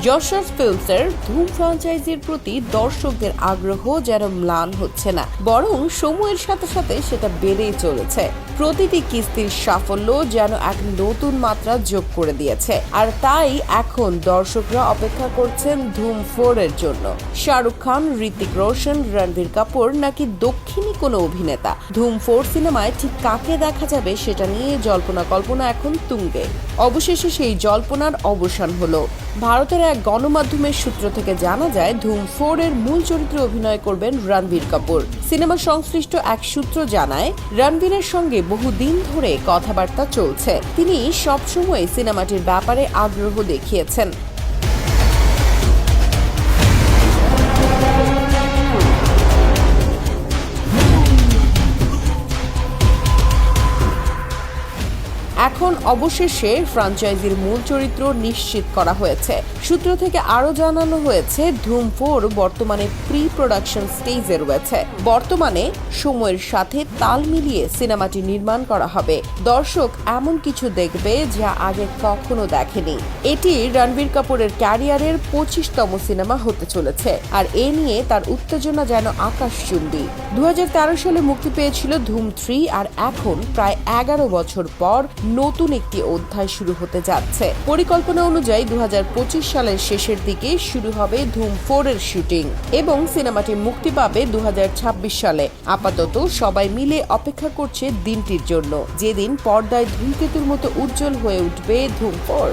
যশরাজ ফিল্মসের ধুম ফ্র্যাঞ্চাইজির প্রতি দর্শকদের আগ্রহ যেন ম্লান হচ্ছে না, বরং সময়ের সাথে সাথে সেটা বেড়েই চলেছে। প্রতিটি কিস্তির সাফল্য যেন এক নতুন মাত্রা যোগ করে দিয়েছে, আর তাই এখন দর্শকরা অপেক্ষা করছেন ধুম 4 এর জন্য। শাহরুখ খান, ঋতিক রোশন, রণবীর কাপুর নাকি দক্ষিণী কোনো অভিনেতা, ধুম 4 সিনেমায় ঠিক কাকে দেখা যাবে সেটা নিয়ে জল্পনা কল্পনা এখন তুঙ্গে। অবশেষে সেই জল্পনার অবসান হলো। ভারতের এক গণমাধ্যমের সূত্র থেকে জানা যায়, ধুম 4 এর মূল চরিত্রে অভিনয় করবেন রণবীর কাপুর। সিনেমা সংশ্লিষ্ট এক সূত্র জানায়, রণবীরের সঙ্গে বহুদিন ধরে কথাবার্তা চলছে। তিনি সবসময় সিনেমাটির ব্যাপারে আগ্রহ দেখিয়েছেন। এখন অবশেষে ফ্র্যাঞ্চাইজির মূল চরিত্র নিশ্চিত করা হয়েছে। সূত্র থেকে আরো জানানো হয়েছে, ধুম 4 বর্তমানে প্রি প্রোডাকশন স্টেজে রয়েছে। বর্তমানে সময়ের সাথে তাল মিলিয়ে সিনেমাটি নির্মাণ করা হবে। দর্শক এমন কিছু দেখবে যা আগে কখনো দেখেনি। এটি রণবীর কাপুরের ক্যারিয়ারের 25তম সিনেমা হতে চলেছে, আর এ নিয়ে তার উত্তেজনা যেন আকাশচুম্বী। 2013 সালে মুক্তি পেয়েছিল ধুম 3, আর এখন প্রায় 11 বছর পর নতুন একটি অধ্যায় শুরু হতে যাচ্ছে। পরিকল্পনা অনুযায়ী 2025 সালের শেষের দিকে শুরু হবে ধুম 4 এর শুটিং এবং সিনেমাটি মুক্তি পাবে 2026 সালে। আপাতত সবাই মিলে অপেক্ষা করছে দিনটির জন্য, যেদিন পর্দায় ধূমকেতুর মতো উজ্জ্বল হয়ে উঠবে ধুম 4।